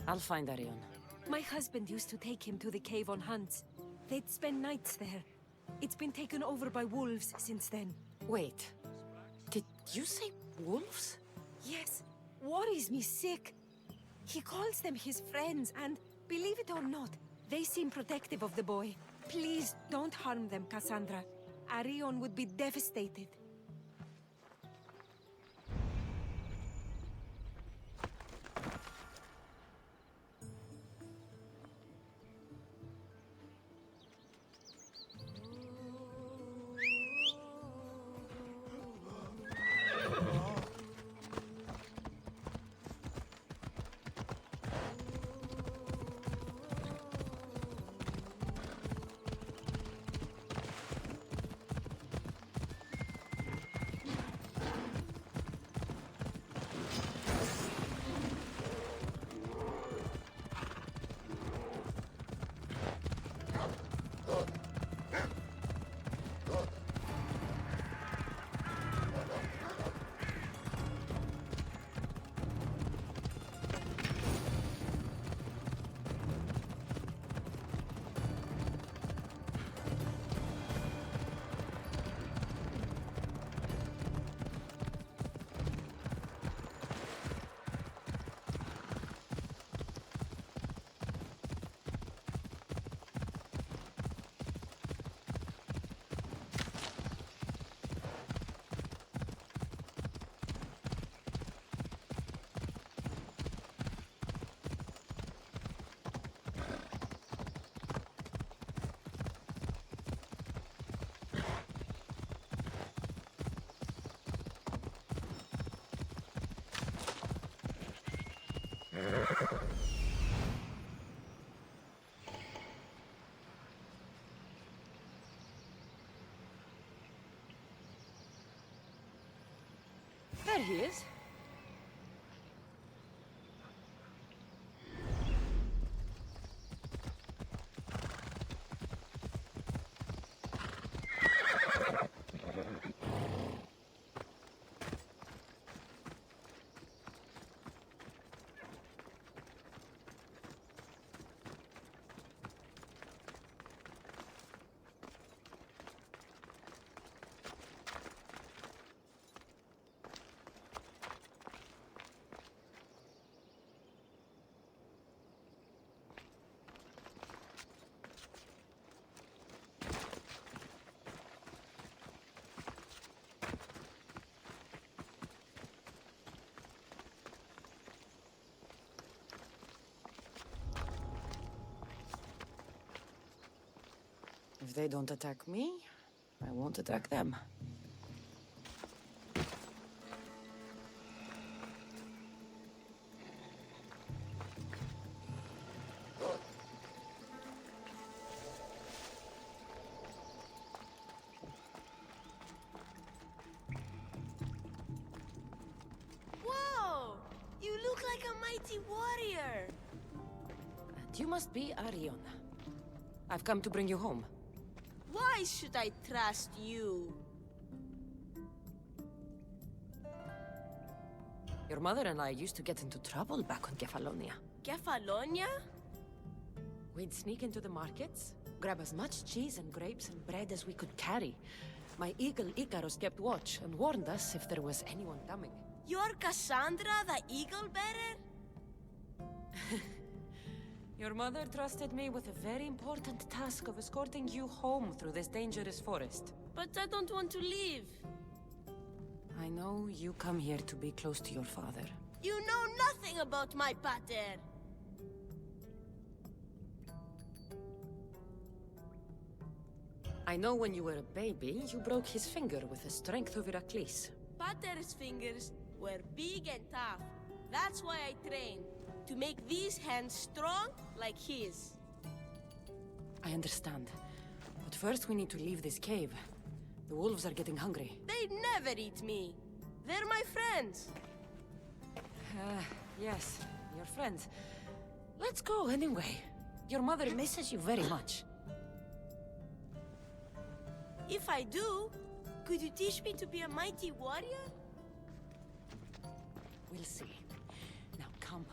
I'll find Arion. My husband used to take him to the cave on hunts. They'd spend nights there. It's been taken over by wolves since then. Wait. Did you say wolves? Yes. Worries me sick. He calls them his friends, and believe it or not, they seem protective of the boy. Please don't harm them, Kassandra. Arion would be devastated. There he is. If they don't attack me, I won't attack them. Whoa! You look like a mighty warrior! And you must be Arion. I've come to bring you home. Why should I trust you? Your mother and I used to get into trouble back on Kefalonia. Kefalonia? We'd sneak into the markets, grab as much cheese and grapes and bread as we could carry. My eagle Icarus kept watch and warned us if there was anyone coming. You're Kassandra, the eagle bearer? Your mother trusted me with a very important task of escorting you home through this dangerous forest. But I don't want to leave. I know you come here to be close to your father. You know nothing about my pater. I know when you were a baby, you broke his finger with the strength of Heracles. Pater's fingers were big and tough. That's why I trained. To make these hands strong like his. I understand. But first we need to leave this cave. The wolves are getting hungry. They'd never eat me. They're my friends. Yes, your friends. Let's go anyway. Your mother misses you very much. If I do, could you teach me to be a mighty warrior? We'll see. Now come.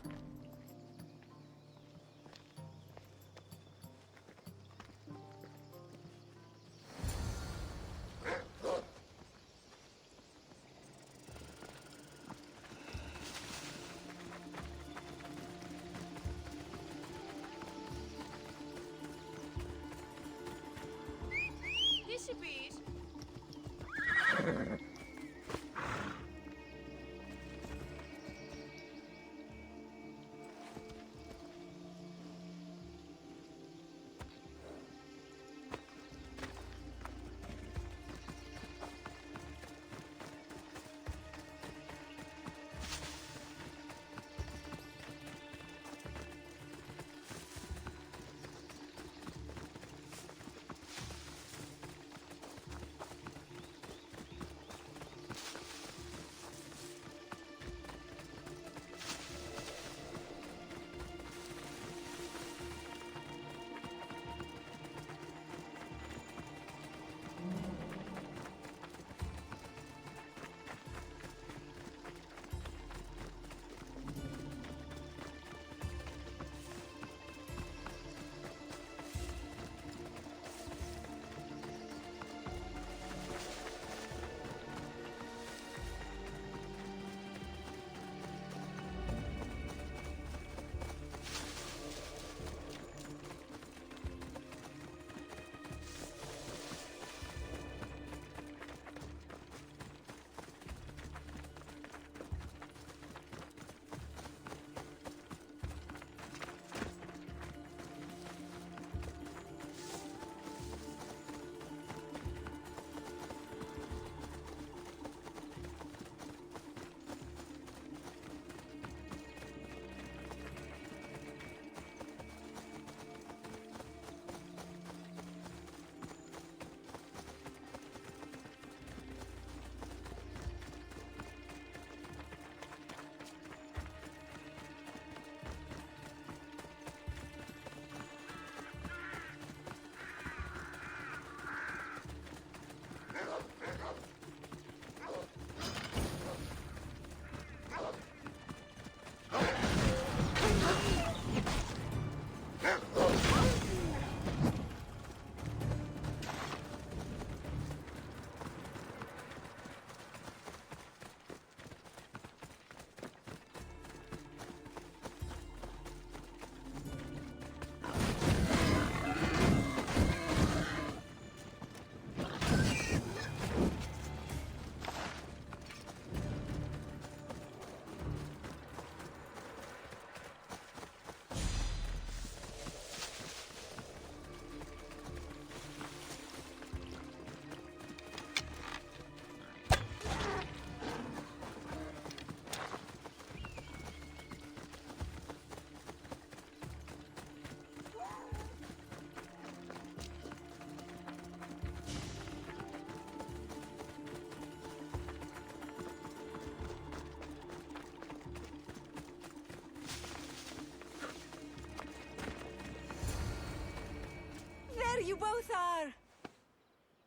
both are!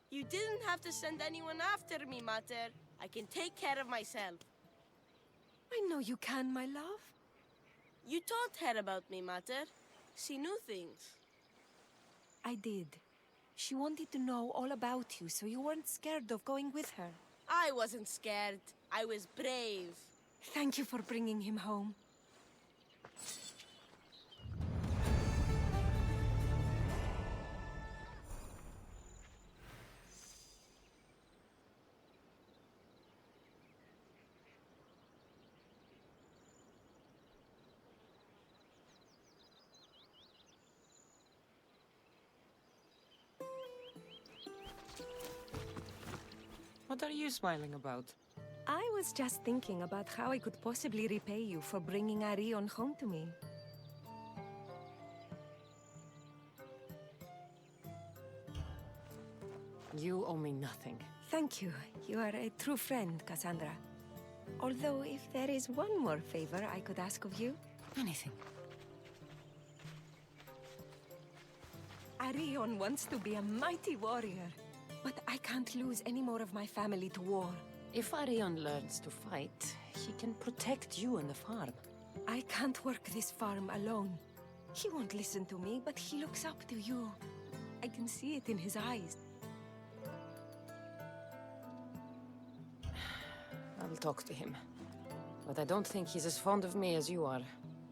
You didn't have to send anyone after me, Mater. I can take care of myself. I know you can, my love. You told her about me, Mater. She knew things. I did. She wanted to know all about you, so you weren't scared of going with her. I wasn't scared. I was brave. Thank you for bringing him home. What are you smiling about? I was just thinking about how I could possibly repay you for bringing Arion home to me. You owe me nothing. Thank you. You are a true friend, Cassandra. Although, if there is one more favor I could ask of you... Anything. Arion wants to be a mighty warrior. But I can't lose any more of my family to war. If Arion learns to fight, he can protect you and the farm. I can't work this farm alone. He won't listen to me, but he looks up to you. I can see it in his eyes. I'll talk to him. But I don't think he's as fond of me as you are.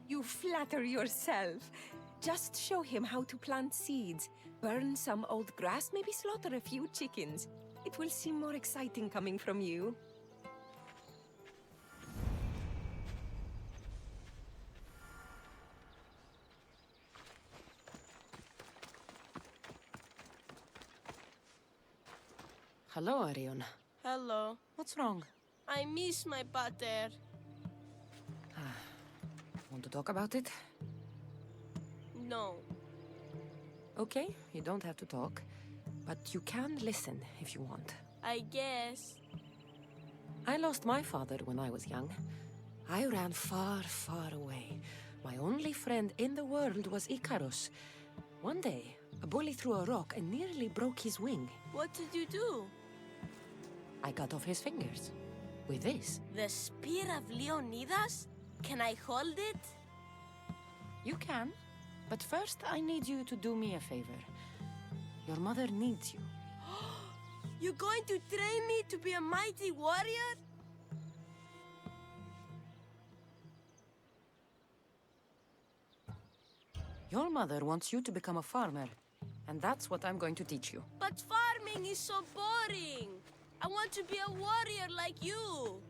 You flatter yourself. Just show him how to plant seeds. Burn some old grass, maybe slaughter a few chickens. It will seem more exciting coming from you. Hello, Arion. Hello. What's wrong? I miss my pater. Want to talk about it? No. Okay, you don't have to talk. But you can listen if you want. I guess. I lost my father when I was young. I ran far, far away. My only friend in the world was Icarus. One day, a bully threw a rock and nearly broke his wing. What did you do? I cut off his fingers. With this. The spear of Leonidas? Can I hold it? You can. But first, I need you to do me a favor. Your mother needs you. You're going to train me to be a mighty warrior? Your mother wants you to become a farmer. And that's what I'm going to teach you. But farming is so boring. I want to be a warrior like you.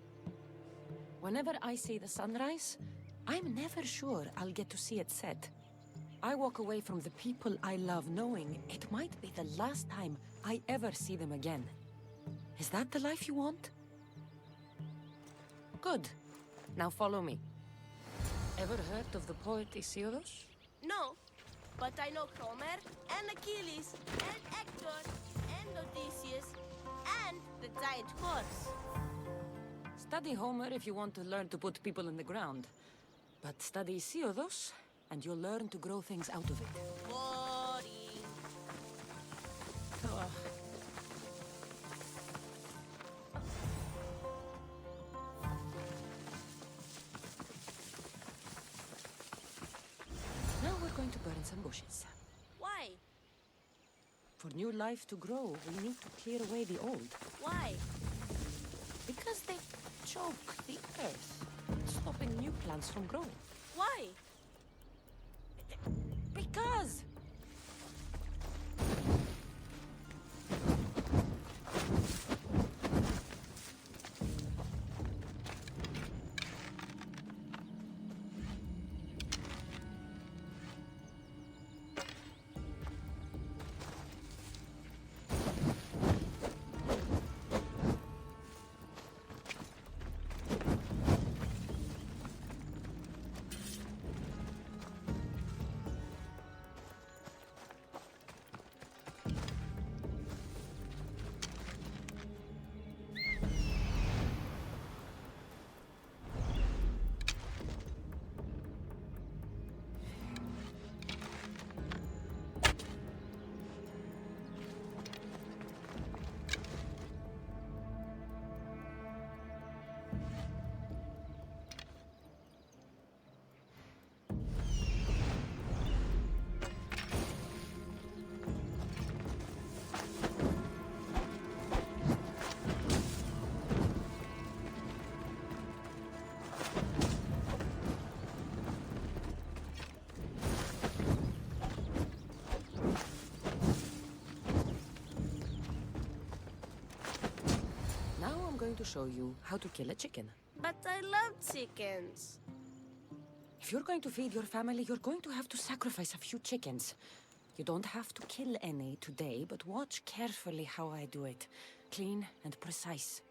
Whenever I see the sunrise, I'm never sure I'll get to see it set. I walk away from the people I love knowing it might be the last time I ever see them again. Is that the life you want? Good. Now follow me. Ever heard of the poet Hesiodus? No, but I know Homer and Achilles and Hector and Odysseus and the giant horse. Study Homer if you want to learn to put people in the ground. But study Hesiodus, and you'll learn to grow things out of it. Boring. Now we're going to burn some bushes. Why? For new life to grow, we need to clear away the old. Why? Because they choke the earth, stopping new plants from growing. Why? Because! to show you how to kill a chicken. But I love chickens. If you're going to feed your family, you're going to have to sacrifice a few chickens. You don't have to kill any today, but watch carefully how I do it. Clean and precise.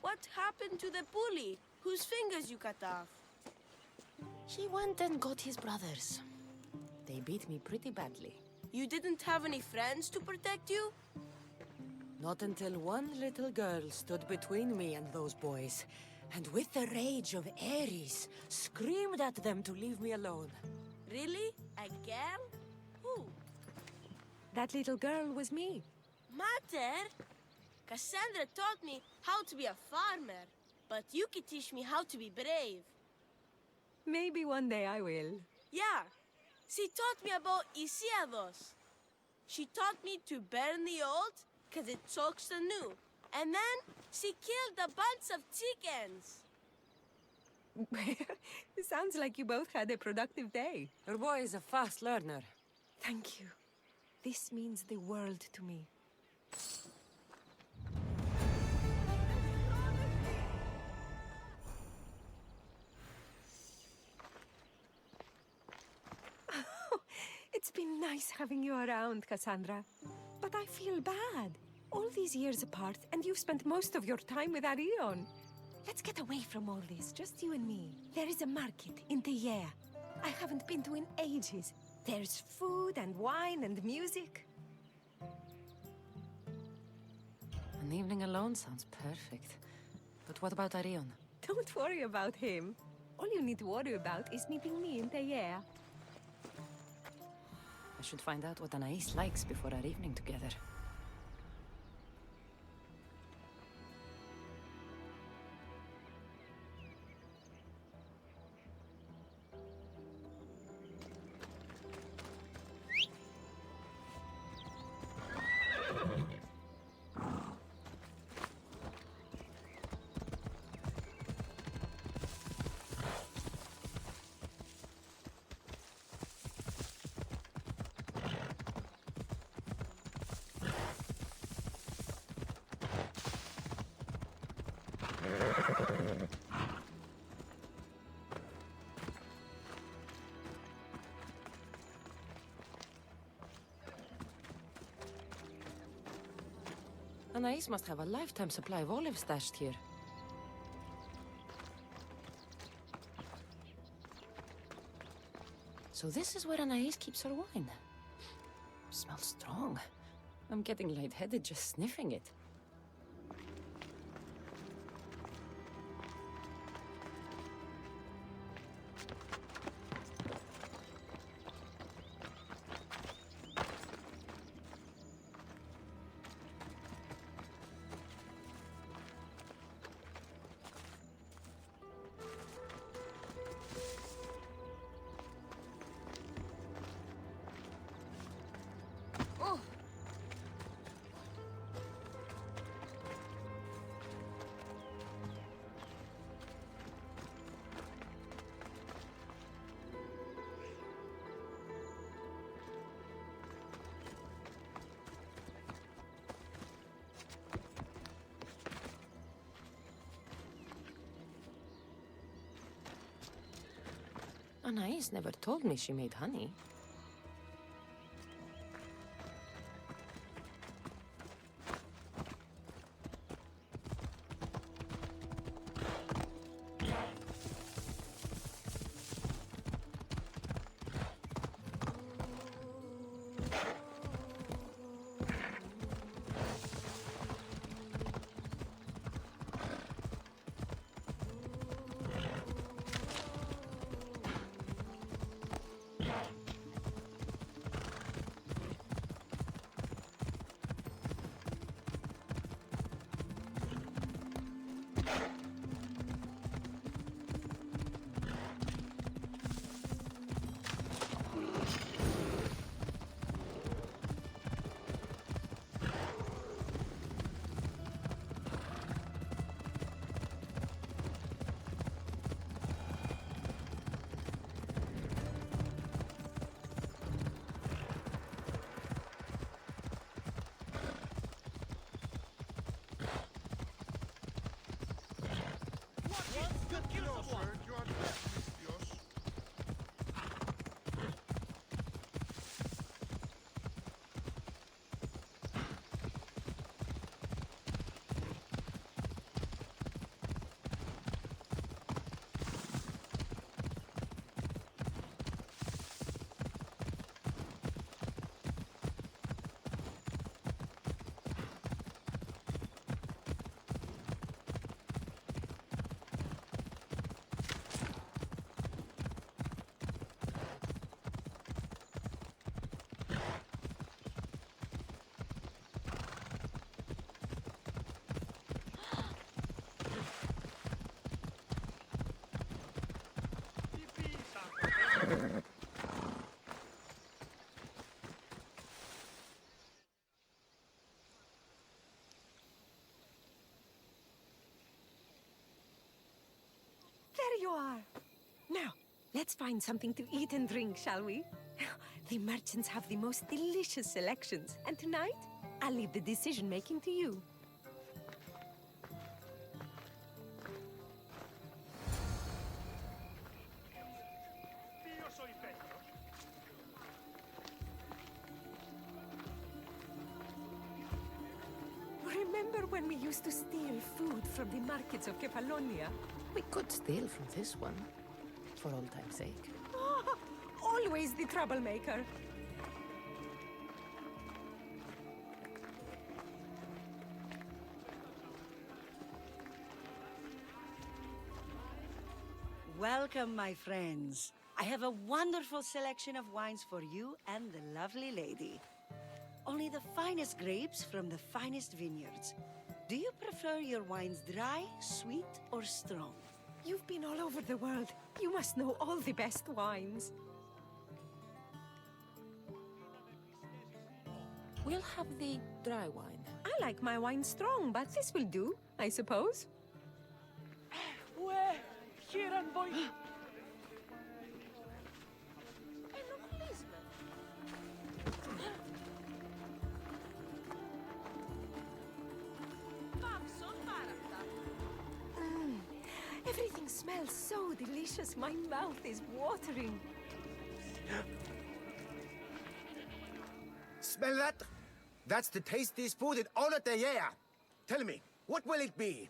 What happened to the bully whose fingers you cut off? He went and got his brothers. They beat me pretty badly. You didn't have any friends to protect you? Not until one little girl stood between me and those boys, and with the rage of Ares, screamed at them to leave me alone. Really? A girl? Who? That little girl was me. Mater? Cassandra taught me how to be a farmer, but you can teach me how to be brave. Maybe one day I will. Yeah, she taught me about Isiados. She taught me to burn the old, because it chokes the new. And then she killed a bunch of chickens. It sounds like you both had a productive day. Your boy is a fast learner. Thank you. This means the world to me. It's been nice having you around, Cassandra. But I feel bad. All these years apart, and you've spent most of your time with Arion. Let's get away from all this, just you and me. There is a market in Teia. I haven't been to in ages. There's food and wine and music. An evening alone sounds perfect. But what about Arion? Don't worry about him. All you need to worry about is meeting me in Teia. I should find out what Anais likes before our evening together. Anais must have a lifetime supply of olives stashed here. So this is where Anais keeps her wine. Smells strong. I'm getting lightheaded just sniffing it. Anais never told me she made honey. There you are. Now, let's find something to eat and drink, shall we? The merchants have the most delicious selections, and tonight, I'll leave the decision-making to you. Remember when we used to steal food from the markets of Kefalonia? We could steal from this one, for old time's sake. Always the troublemaker. Welcome, my friends. I have a wonderful selection of wines for you and the lovely lady. Only the finest grapes from the finest vineyards. Do you prefer your wines dry, sweet, or strong? You've been all over the world. You must know all the best wines. We'll have the dry wine. I like my wine strong, but this will do, I suppose. Everything smells so delicious. My mouth is watering. Smell that? That's the tastiest food in all of the year. Tell me, what will it be?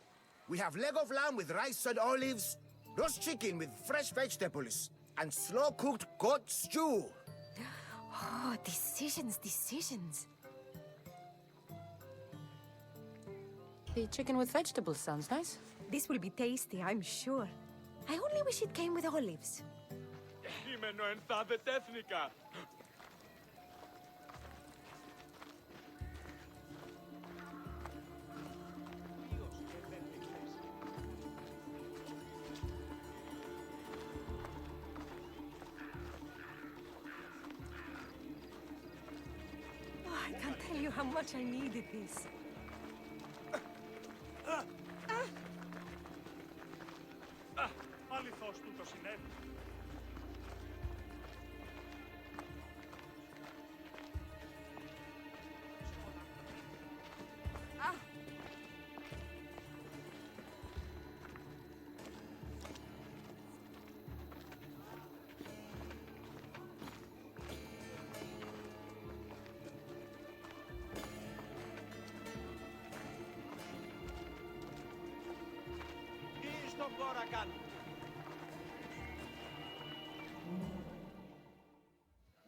We have leg of lamb with rice and olives, roast chicken with fresh vegetables, and slow-cooked goat stew. Oh, decisions, decisions. The chicken with vegetables sounds nice. This will be tasty, I'm sure. I only wish it came with olives. Oh, I can't tell you how much I needed this.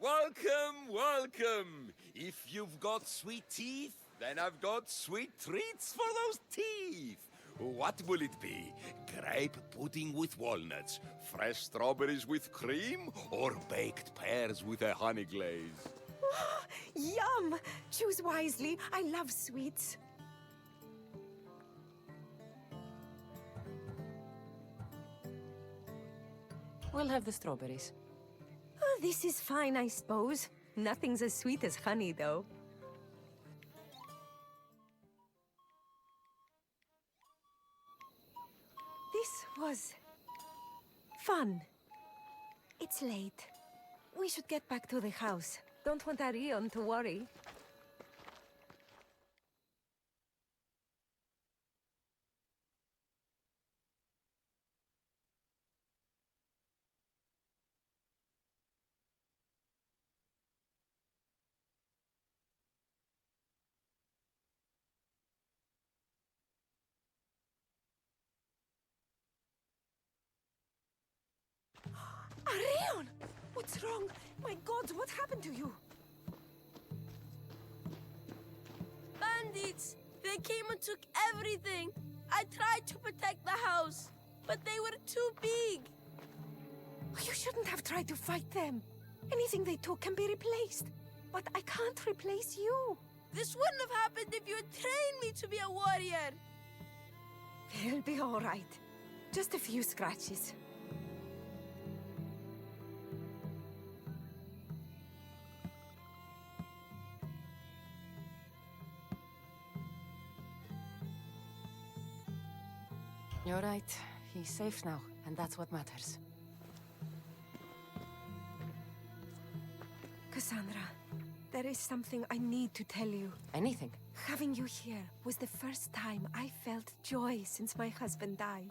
Welcome, welcome. If you've got sweet teeth, then I've got sweet treats for those teeth. What will it be? Grape pudding with walnuts, fresh strawberries with cream, or baked pears with a honey glaze? Yum! Choose wisely. I love sweets. We'll have the strawberries. Oh, this is fine, I suppose. Nothing's as sweet as honey, though. This was fun. It's late. We should get back to the house. Don't want Arion to worry. Arion! What's wrong? My God, what happened to you? Bandits! They came and took everything. I tried to protect the house, but they were too big. You shouldn't have tried to fight them. Anything they took can be replaced. But I can't replace you. This wouldn't have happened if you had trained me to be a warrior. They'll be all right. Just a few scratches. You're right. He's safe now, and that's what matters. Cassandra, there is something I need to tell you. Anything. Having you here was the first time I felt joy since my husband died.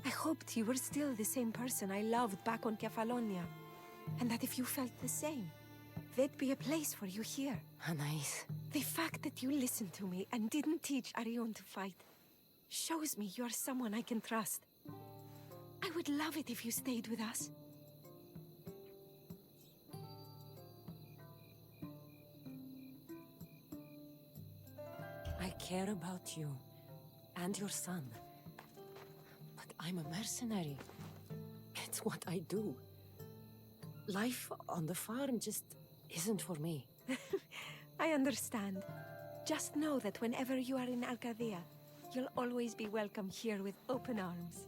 I hoped you were still the same person I loved back on Kefalonia, and that if you felt the same, there'd be a place for you here. Anais. The fact that you listened to me and didn't teach Arion to fight shows me you're someone I can trust. I would love it if you stayed with us. I care about you and your son. But I'm a mercenary. It's what I do. Life on the farm just isn't for me. I understand. Just know that whenever you are in Arcadia, you'll always be welcome here with open arms.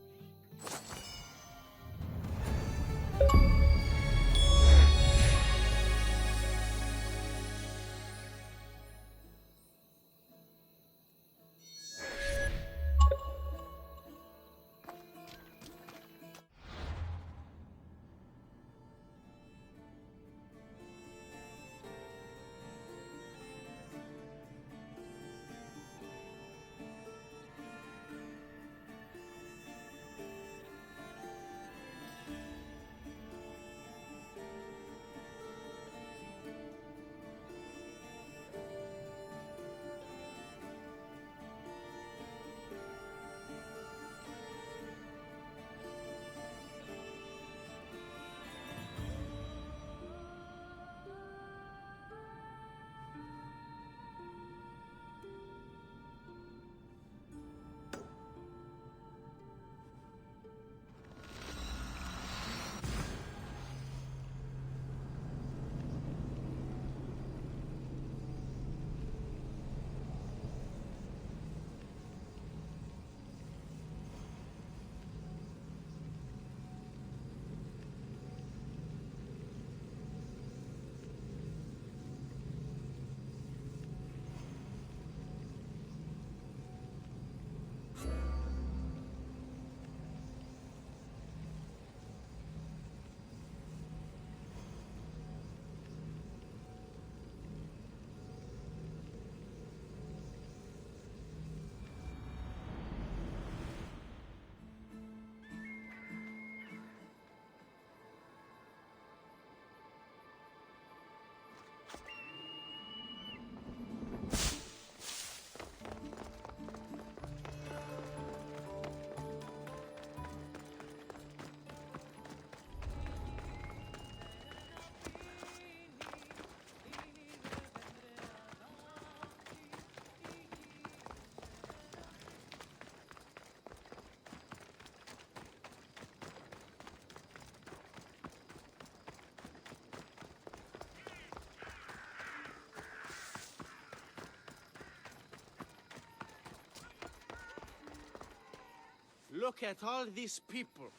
Look at all these people.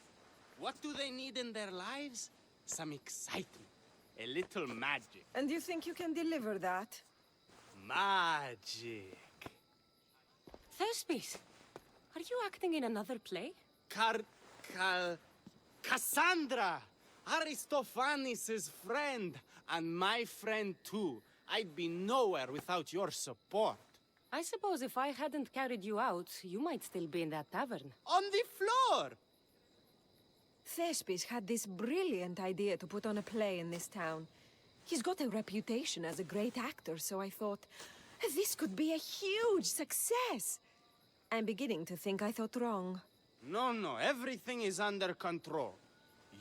What do they need in their lives? Some excitement. A little magic. And you think you can deliver that? Magic. Thespis, are you acting in another play? Kassandra! Aristophanes' friend, and my friend too. I'd be nowhere without your support. I suppose if I hadn't carried you out, you might still be in that tavern. On the floor! Thespis had this brilliant idea to put on a play in this town. He's got a reputation as a great actor, so I thought, this could be a huge success. I'm beginning to think I thought wrong. No, everything is under control.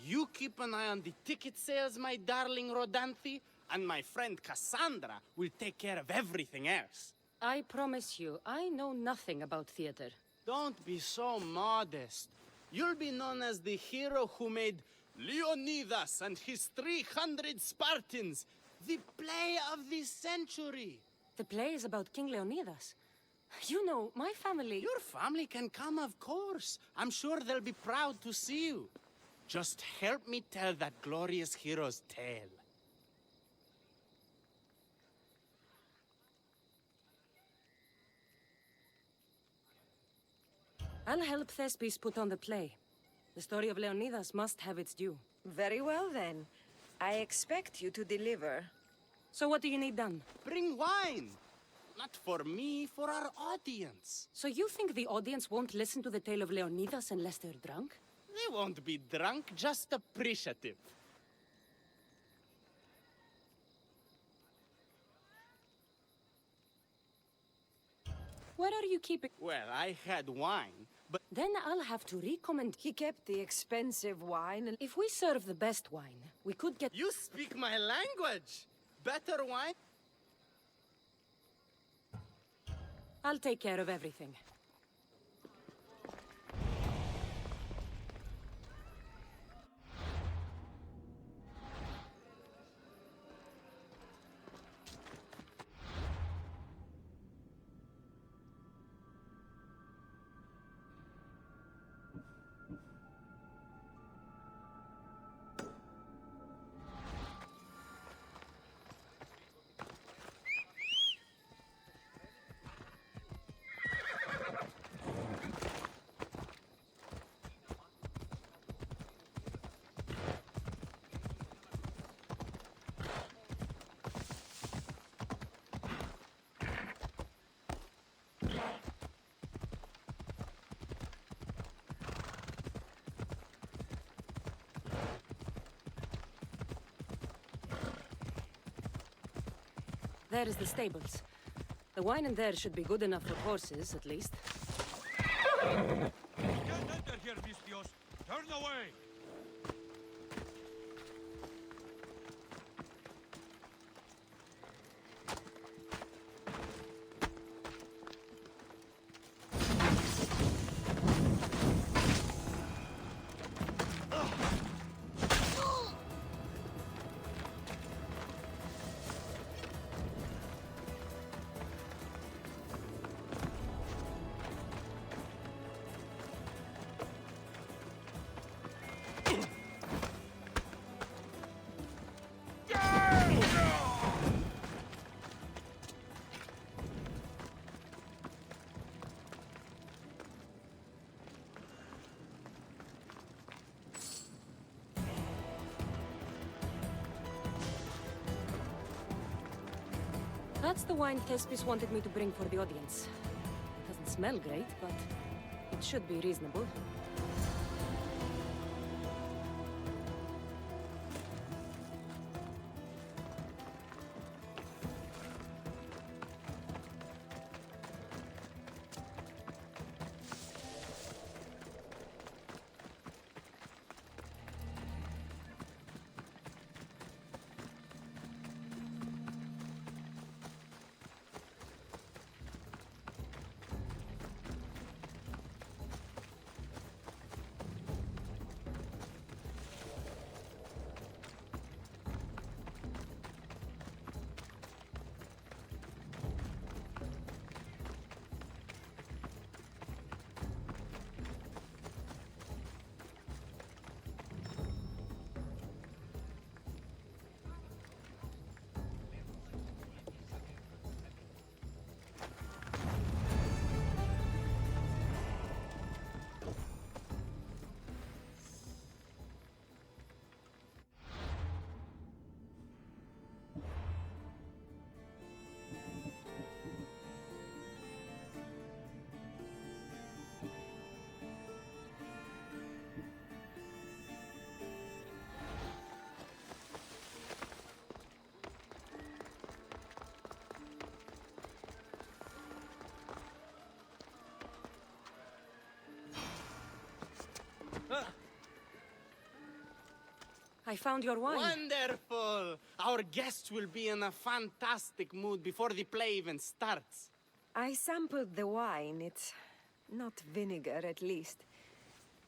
You keep an eye on the ticket sales, my darling Rodanthe, and my friend Cassandra will take care of everything else. I promise you, I know nothing about theater. Don't be so modest. You'll be known as the hero who made Leonidas and his 300 Spartans the play of the century. The play is about King Leonidas. You know, my family... Your family can come, of course. I'm sure they'll be proud to see you. Just help me tell that glorious hero's tale. I'll help Thespis put on the play. The story of Leonidas must have its due. Very well, then. I expect you to deliver. So what do you need done? Bring wine. Not for me, for our audience. So you think the audience won't listen to the tale of Leonidas unless they're drunk? They won't be drunk, just appreciative. What are you keeping? Well, I had wine, but Then I'll have to recommend... He kept the expensive wine and... If we serve the best wine, we could get... you speak my language. Better wine? I'll take care of everything. There is the stables. The wine in there should be good enough for horses, at least. Can't enter here, Vistios. Turn away! That's the wine Thespis wanted me to bring for the audience. Doesn't smell great, but it should be reasonable. I found your wine. Wonderful! Our guests will be in a fantastic mood before the play even starts. I sampled the wine. It's not vinegar, at least.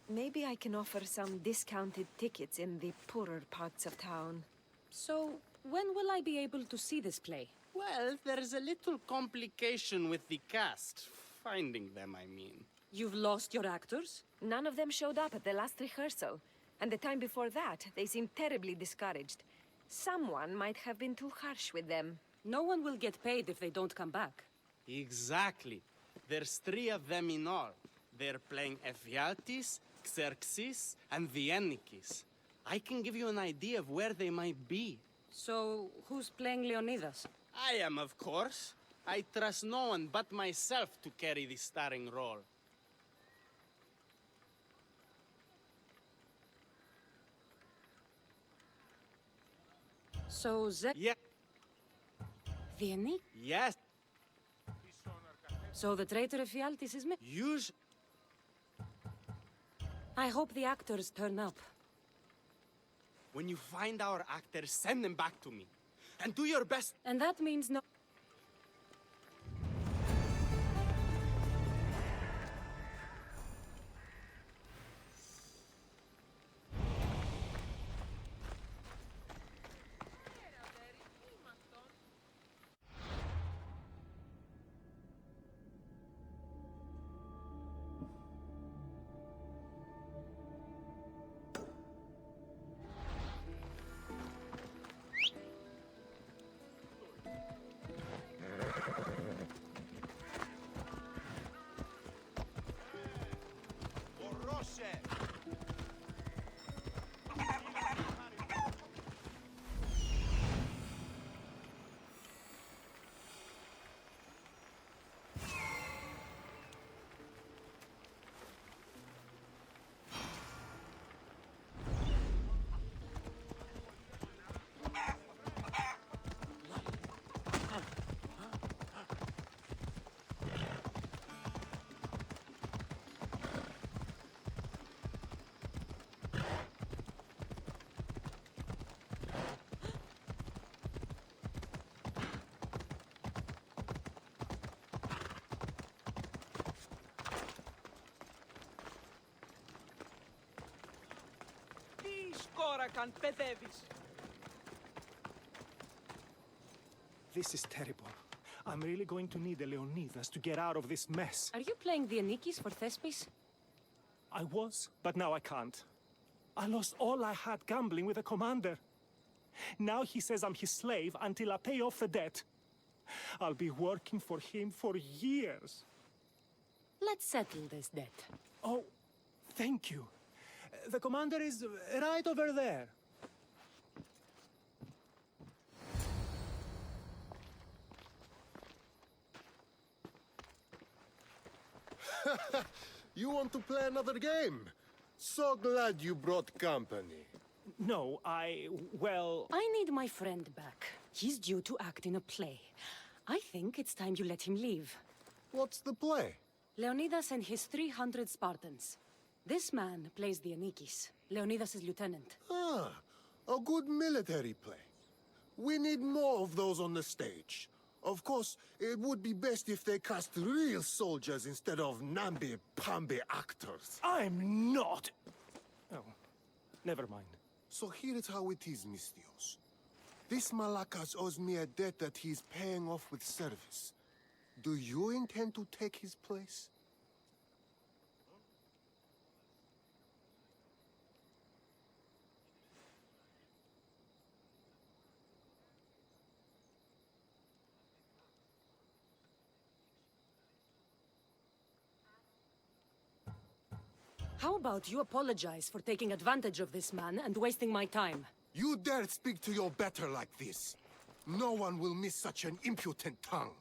Maybe I can offer some discounted tickets in the poorer parts of town. So, when will I be able to see this play? Well, there's a little complication with the cast. Finding them, I mean. You've lost your actors? None of them showed up at the last rehearsal. And the time before that, they seemed terribly discouraged. Someone might have been too harsh with them. No one will get paid if they don't come back. Exactly. There's 3 of them in all. They're playing Ephialtes, Xerxes, and the Ennikis. I can give you an idea of where they might be. So, who's playing Leonidas? I am, of course. I trust no one but myself to carry the starring role. So, Yeah, the Ennic? yes. So the traitor Ephialtes is me? I hope the actors turn up. When you find our actors, send them back to me. And do your best. And that means no... This is terrible. I'm really going to need a Leonidas to get out of this mess. Are you playing the Ennikis for Thespis? I was, but now I can't. I lost all I had gambling with the commander. Now he says I'm his slave until I pay off the debt. I'll be working for him for years. Let's settle this debt. Oh, thank you. The commander is right over there. You want to play another game? So glad you brought company. No, well... I need my friend back. He's due to act in a play. I think it's time you let him leave. What's the play? Leonidas and his 300 Spartans. This man plays the Ennikis, Leonidas' lieutenant. Ah, a good military play. We need more of those on the stage. Of course, it would be best if they cast real soldiers instead of namby-pamby actors. I'm not! Oh, never mind. So here is how it is, Mistios. This Malakas owes me a debt that he's paying off with service. Do you intend to take his place? How about you apologize for taking advantage of this man and wasting my time? You dare speak to your better like this? No one will miss such an impudent tongue.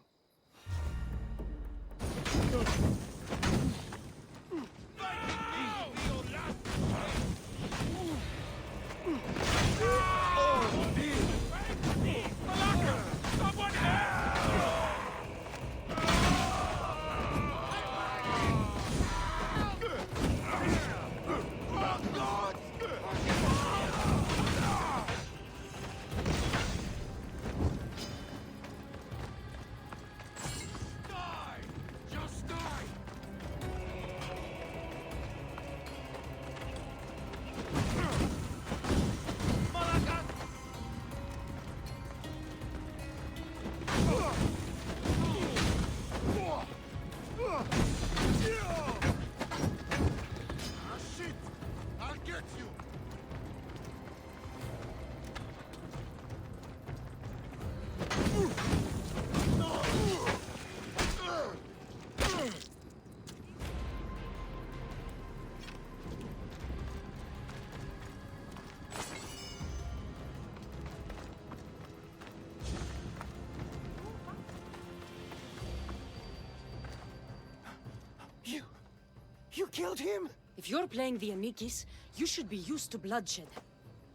killed him? If you're playing the Anikis, you should be used to bloodshed.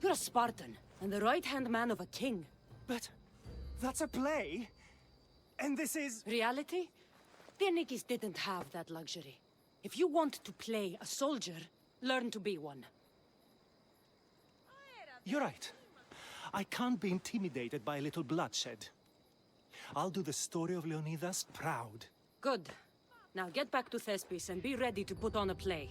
You're a Spartan, and the right-hand man of a king. But that's a play. And this is... Reality? The Anikis didn't have that luxury. If you want to play a soldier, learn to be one. You're right. I can't be intimidated by a little bloodshed. I'll do the story of Leonidas proud. Good. Now get back to Thespis and be ready to put on a play.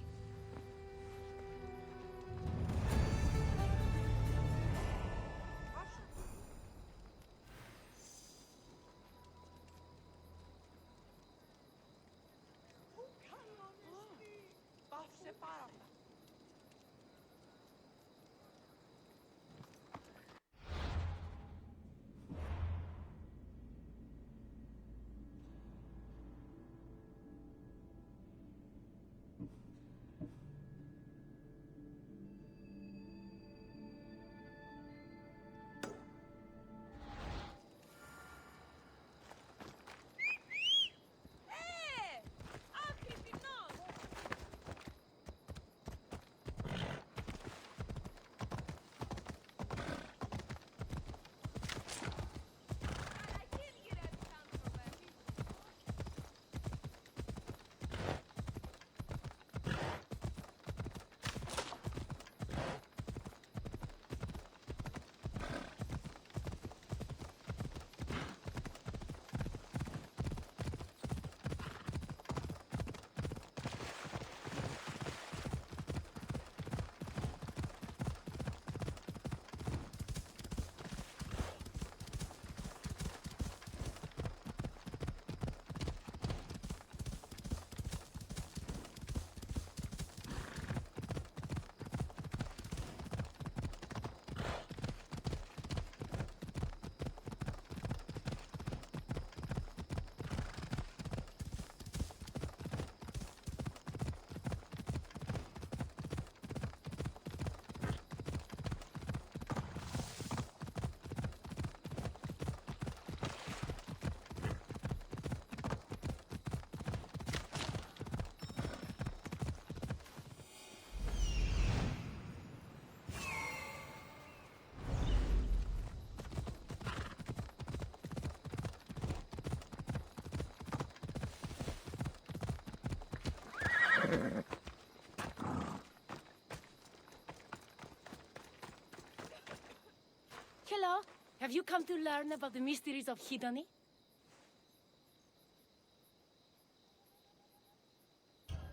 Hello. Have you come to learn about the mysteries of Hedony?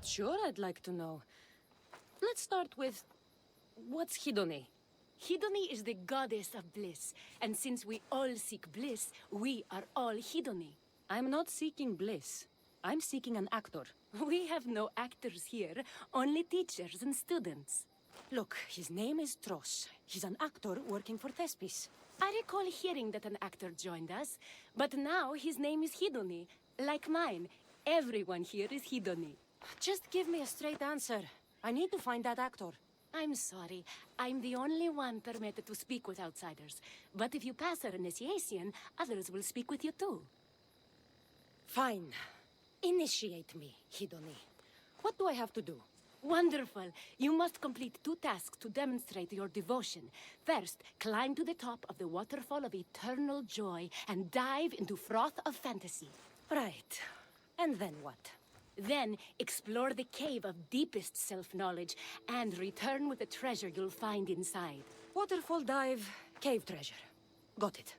Sure, I'd like to know. Let's start with... what's Hedony? Hedony is the goddess of bliss, and since we all seek bliss, we are all Hedony. I'm not seeking bliss. I'm seeking an actor. We have no actors here, only teachers and students. Look, his name is Tros. He's an actor working for Thespis. I recall hearing that an actor joined us, but now his name is Hedony. Like mine, everyone here is Hedony. Just give me a straight answer. I need to find that actor. I'm sorry. I'm the only one permitted to speak with outsiders. But if you pass our initiation, others will speak with you too. Fine. Initiate me, Hedony. What do I have to do? Wonderful. You must complete 2 tasks to demonstrate your devotion. First, climb to the top of the waterfall of eternal joy and dive into froth of fantasy. Right. And then what? Then, explore the cave of deepest self-knowledge and return with the treasure you'll find inside. Waterfall dive, cave treasure. Got it.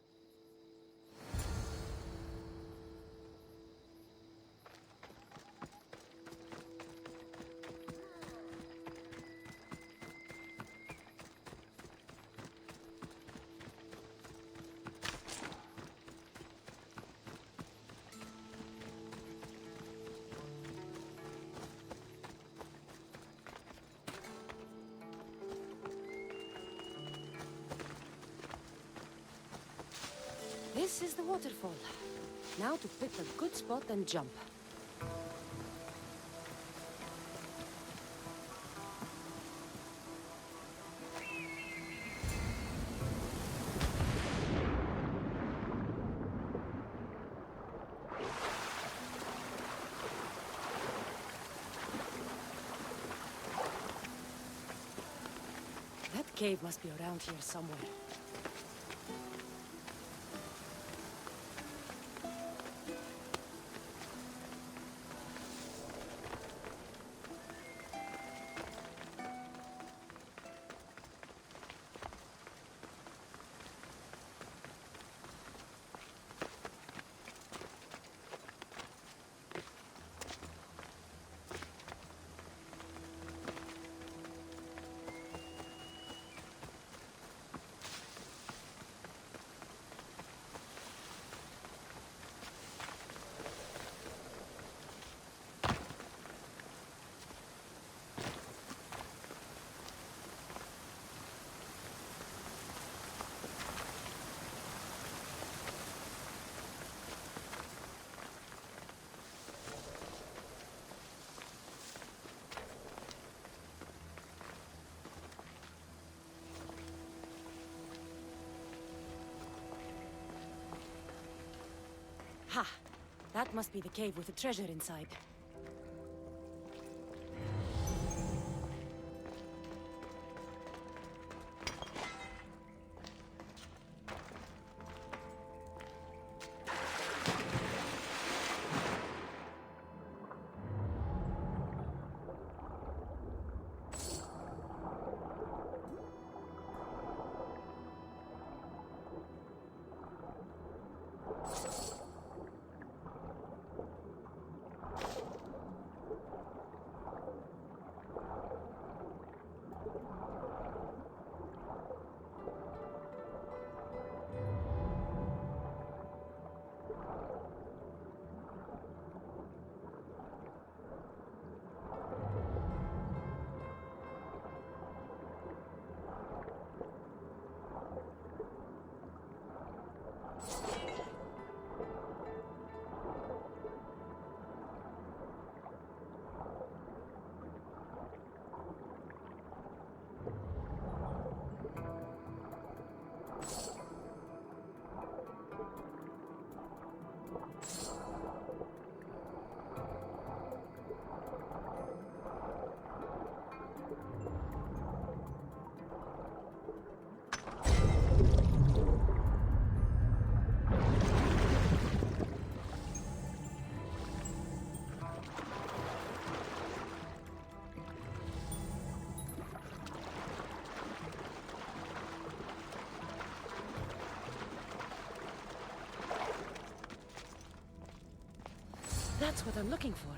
This is the waterfall. Now to pick a good spot and jump. cave must be around here somewhere. Ha! That must be the cave with the treasure inside. That's what I'm looking for.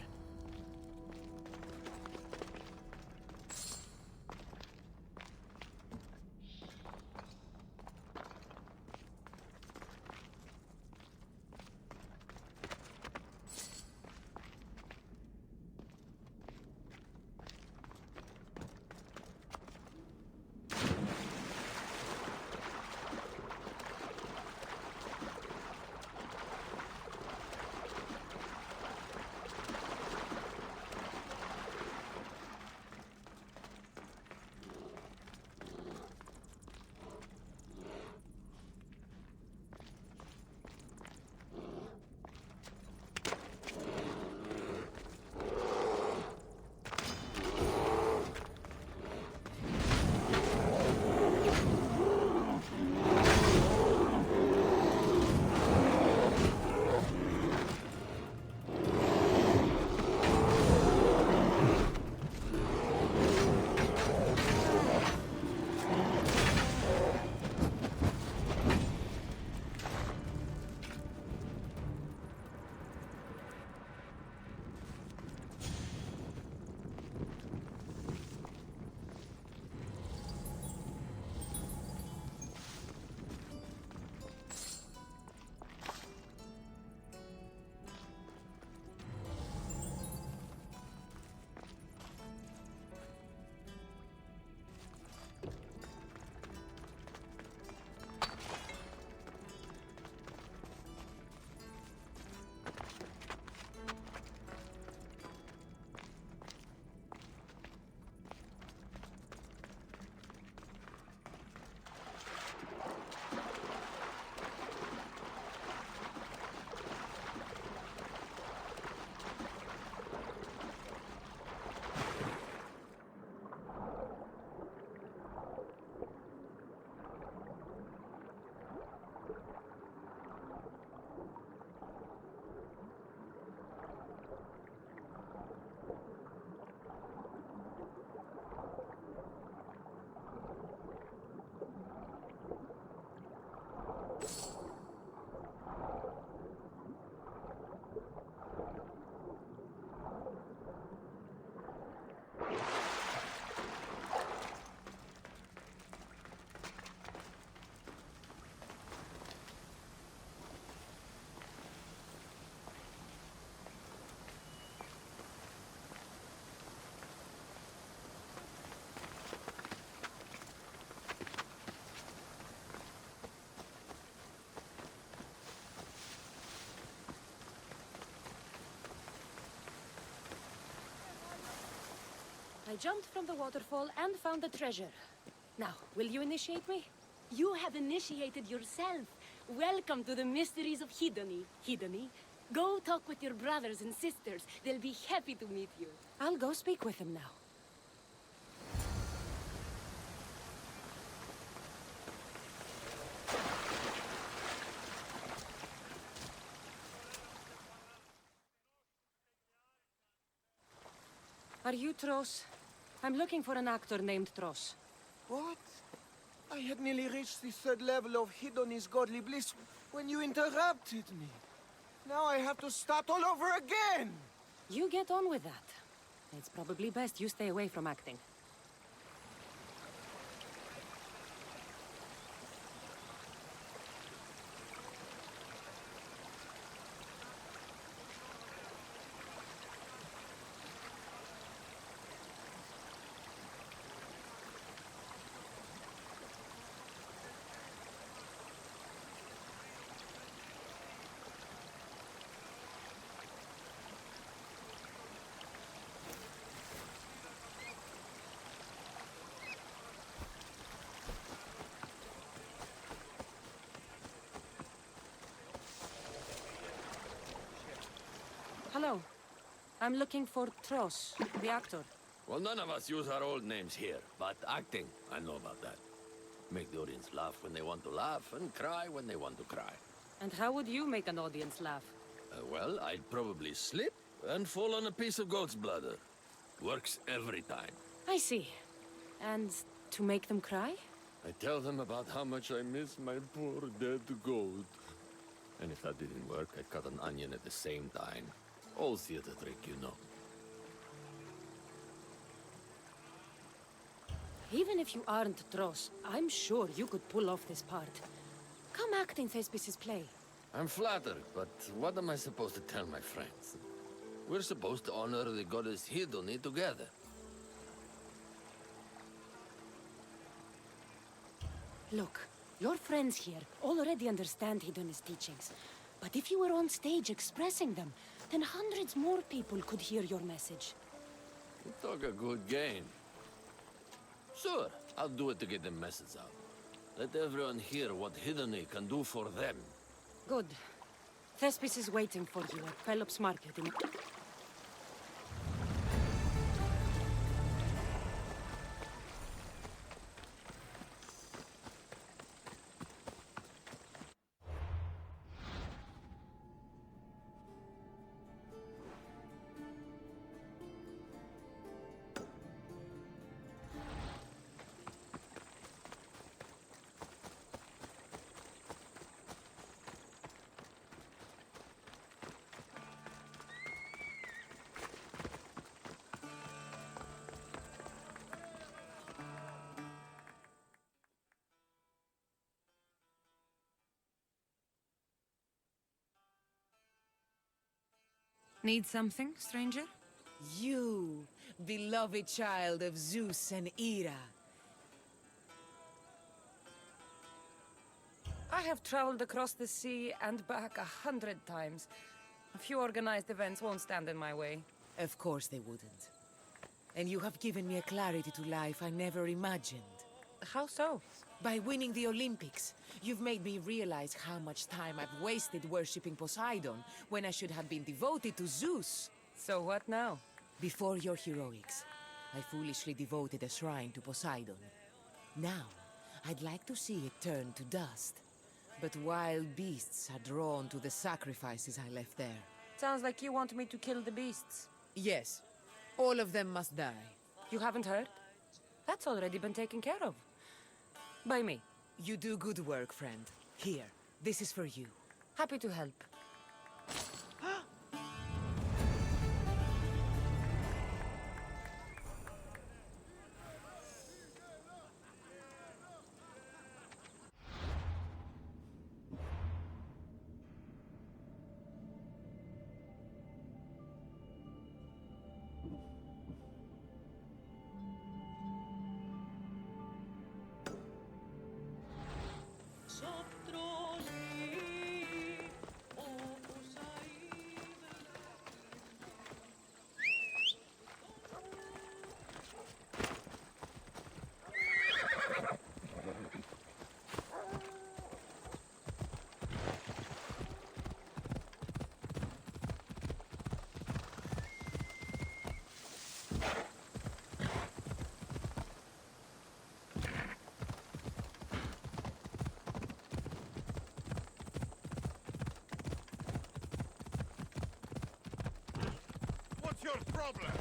jumped from the waterfall and found the treasure. Now, will you initiate me? You have initiated yourself. Welcome to the mysteries of Hedony. Hedony, go talk with your brothers and sisters. They'll be happy to meet you. I'll go speak with him now. Are you Tros? I'm looking for an actor named Tros. What? I had nearly reached the 3rd level of Hedony's godly bliss when you interrupted me. Now I have to start all over again! You get on with that. It's probably best you stay away from acting. Hello. I'm looking for Tros, the actor. Well, none of us use our old names here, but acting, I know about that. Make the audience laugh when they want to laugh, and cry when they want to cry. And how would you make an audience laugh? Well, I'd probably slip and fall on a piece of goat's bladder. Works every time. I see. And to make them cry? I tell them about how much I miss my poor dead goat. And if that didn't work, I'd cut an onion at the same time. Old theater trick, you know. Even if you aren't Tros, I'm sure you could pull off this part. Come act in Thespis' play. I'm flattered, but what am I supposed to tell my friends? We're supposed to honor the goddess Hedony together. Look, your friends here already understand Hedony's teachings. But if you were on stage expressing them, then hundreds more people could hear your message. You talk a good game. Sure, I'll do it to get the message out. Let everyone hear what Hedony can do for them. Good. Thespis is waiting for you at Pelops Market in... Need something, stranger? You, beloved child of Zeus and Hera. I have traveled across the sea and back 100 times. A few organized events won't stand in my way. Of course they wouldn't. And you have given me a clarity to life I never imagined. How so? By winning the Olympics, you've made me realize how much time I've wasted worshipping Poseidon when I should have been devoted to Zeus. So what now? Before your heroics, I foolishly devoted a shrine to Poseidon. Now, I'd like to see it turn to dust. But wild beasts are drawn to the sacrifices I left there. Sounds like you want me to kill the beasts. Yes, all of them must die. You haven't heard? That's already been taken care of. By me. You do good work, friend. Here, this is for you. Happy to help. your problem?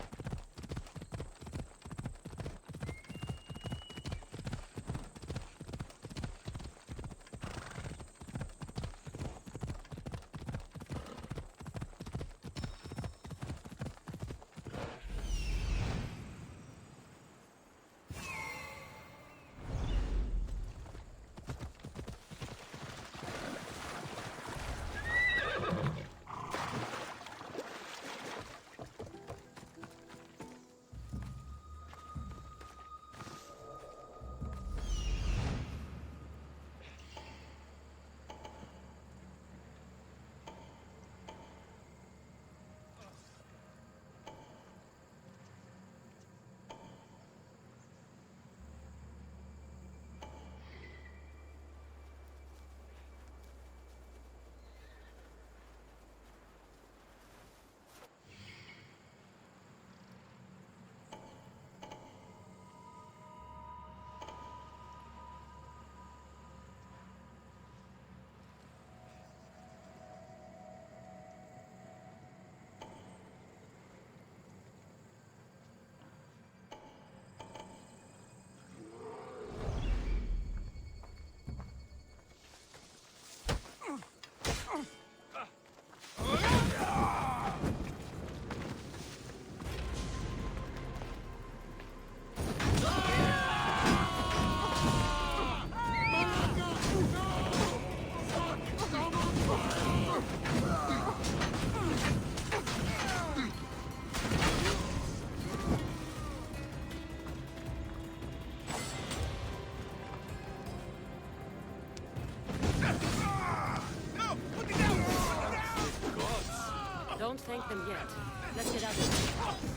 Don't thank them yet. Let's get out of here.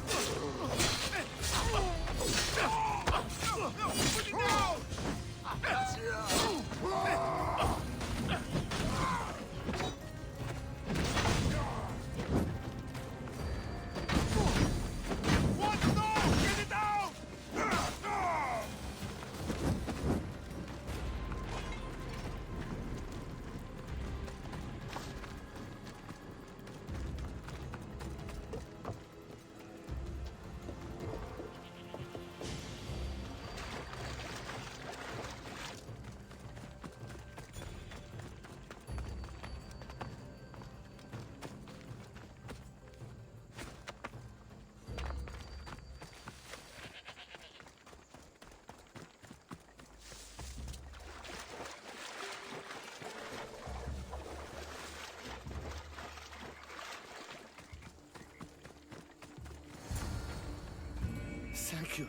Thank you.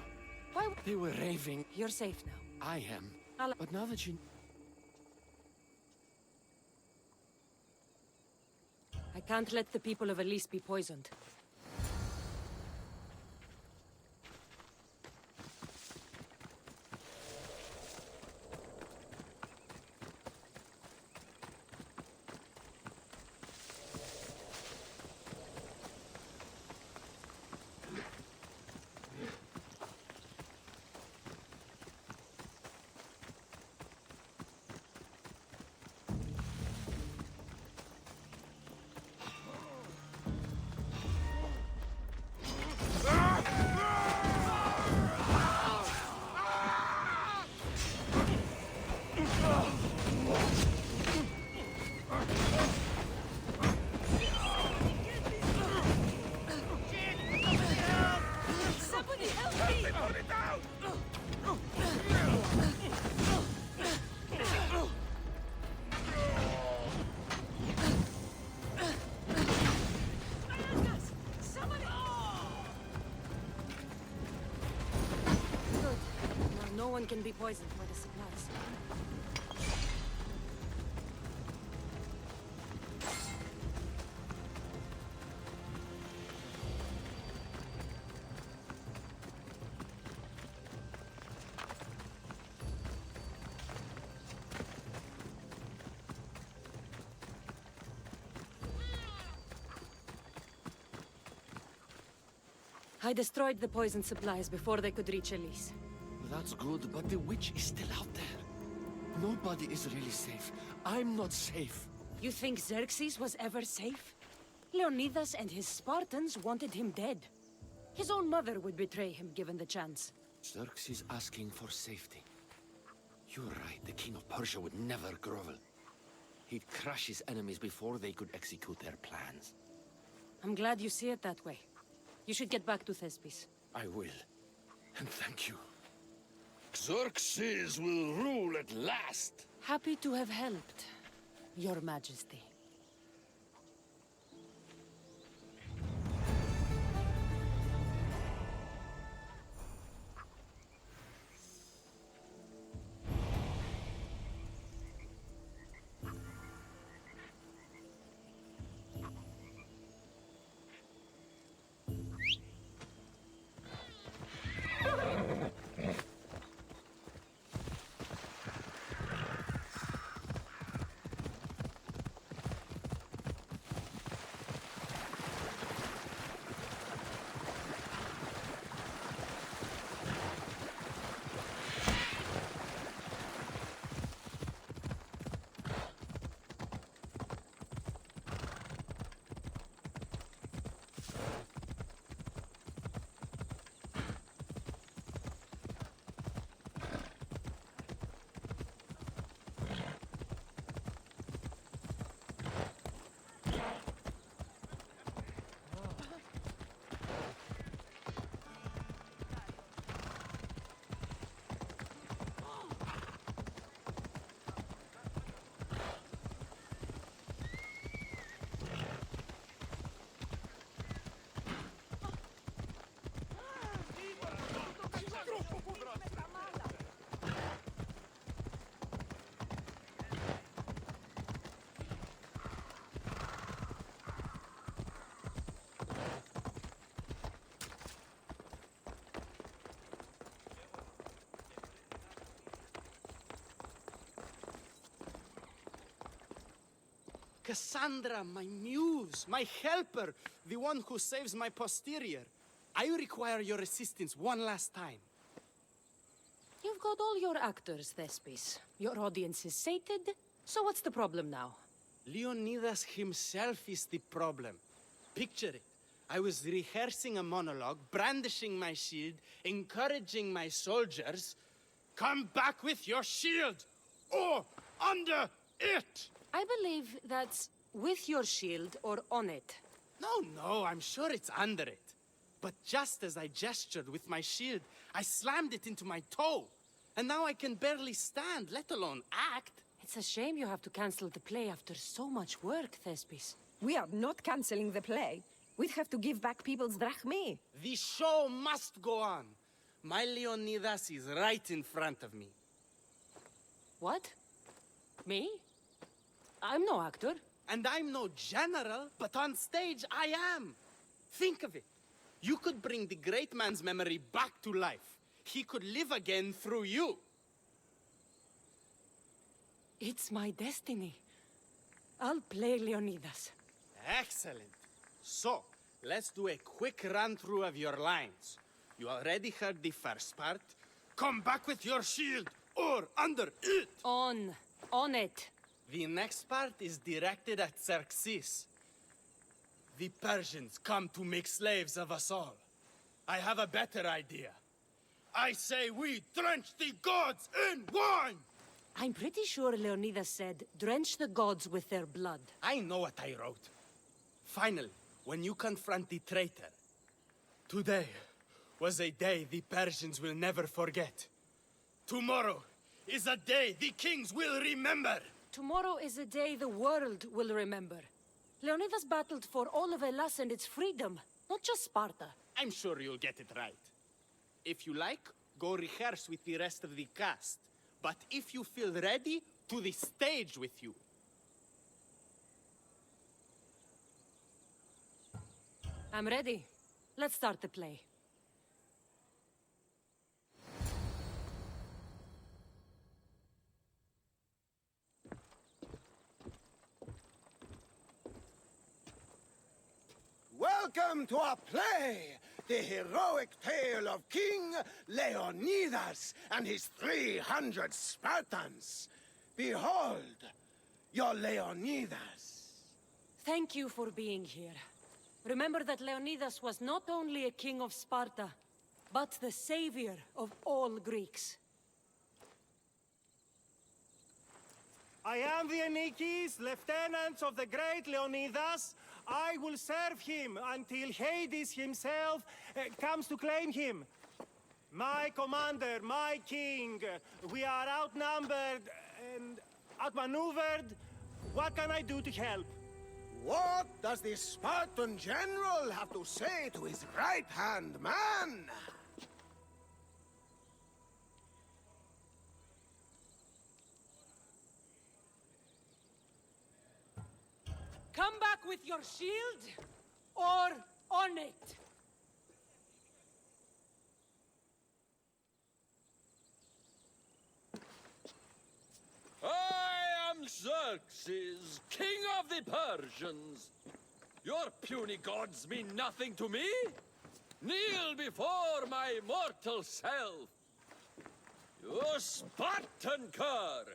Why? They were raving. You're safe now. I am. But now that you... I can't let the people of Elise be poisoned. No one can be poisoned by the supplies. I destroyed the poison supplies before they could reach Elise. That's good, but the witch is still out there. Nobody is really safe. I'm not safe. You think Xerxes was ever safe? Leonidas and his Spartans wanted him dead. His own mother would betray him given the chance. Xerxes asking for safety. You're right, the king of Persia would never grovel. He'd crush his enemies before they could execute their plans. I'm glad you see it that way. You should get back to Thespis. I will. And thank you. Xerxes will rule at last. Happy to have helped, Your Majesty. Kassandra, my muse, my helper, the one who saves my posterior. I require your assistance one last time. You've got all your actors, Thespis. Your audience is sated, so what's the problem now? Leonidas himself is the problem. Picture it. I was rehearsing a monologue, brandishing my shield, encouraging my soldiers. Come back with your shield, or under it! I believe that's with your shield or on it. No, I'm sure it's under it. But just as I gestured with my shield, I slammed it into my toe. And now I can barely stand, let alone act. It's a shame you have to cancel the play after so much work, Thespis. We are not canceling the play. We'd have to give back people's drachmae. The show must go on. My Leonidas is right in front of me. What? Me? I'm no actor. And I'm no general, but on stage I am. Think of it. You could bring the great man's memory back to life. He could live again through you. It's my destiny. I'll play Leonidas. Excellent. So, let's do a quick run-through of your lines. You already heard the first part. Come back with your shield, or under it! On it. The next part is directed at Xerxes. The Persians come to make slaves of us all. I have a better idea. I say we drench the gods in wine! I'm pretty sure Leonidas said, drench the gods with their blood. I know what I wrote. Finally, when you confront the traitor, today was a day the Persians will never forget. Tomorrow is a day the kings will remember. Tomorrow is a day the world will remember. Leonidas battled for all of Hellas and its freedom, not just Sparta. I'm sure you'll get it right. If you like, go rehearse with the rest of the cast. But if you feel ready, to the stage with you. I'm ready. Let's start the play. Welcome to our play, the heroic tale of King Leonidas and his 300 Spartans. Behold, your Leonidas. Thank you for being here. Remember that Leonidas was not only a king of Sparta, but the savior of all Greeks. I am the Anikis, lieutenants of the great Leonidas. I will serve him until Hades himself comes to claim him. My commander, my king, we are outnumbered and outmaneuvered. What can I do to help? What does the Spartan general have to say to his right-hand man? Come back with your shield, or on it. I am Xerxes, king of the Persians. Your puny gods mean nothing to me. Kneel before my mortal self. You Spartan cur!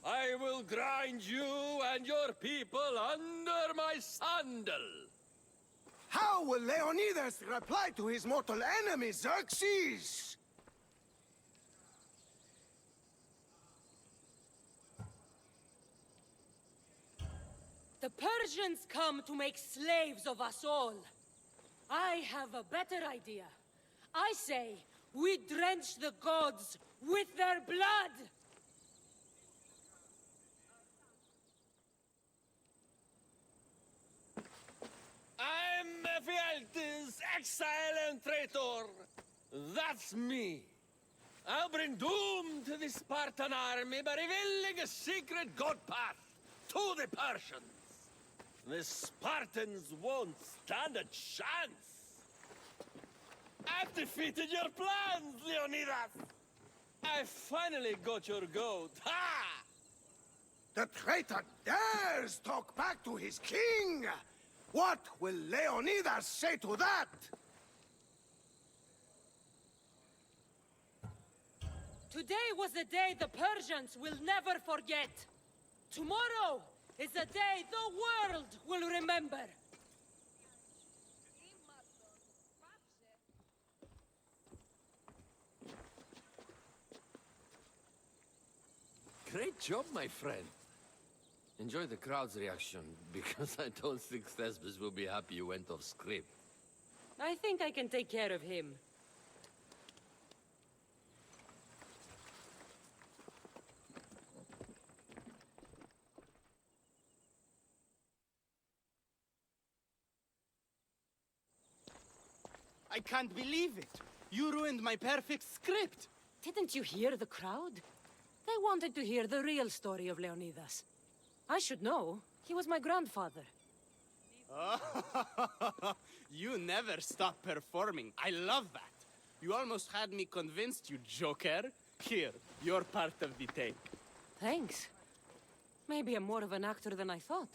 I will grind you and your people under my sandal. How will Leonidas reply to his mortal enemy, Xerxes? The Persians come to make slaves of us all. I have a better idea. I say, we drench the gods with their blood! I'm Ephialtes, exile and traitor. That's me. I'll bring doom to the Spartan army by revealing a secret god path to the Persians. The Spartans won't stand a chance. I've defeated your plans, Leonidas. I finally got your goat. Ha! The traitor dares talk back to his king! What will Leonidas say to that? Today was a day the Persians will never forget. Tomorrow is a day the world will remember. Great job, my friend. Enjoy the crowd's reaction, because I don't think Thesbis will be happy you went off script. I think I can take care of him. I can't believe it. You ruined my perfect script. Didn't you hear the crowd? They wanted to hear the real story of Leonidas. I should know. He was my grandfather. You never stop performing. I love that. You almost had me convinced, you joker. Here, you're part of the take. Thanks. Maybe I'm more of an actor than I thought.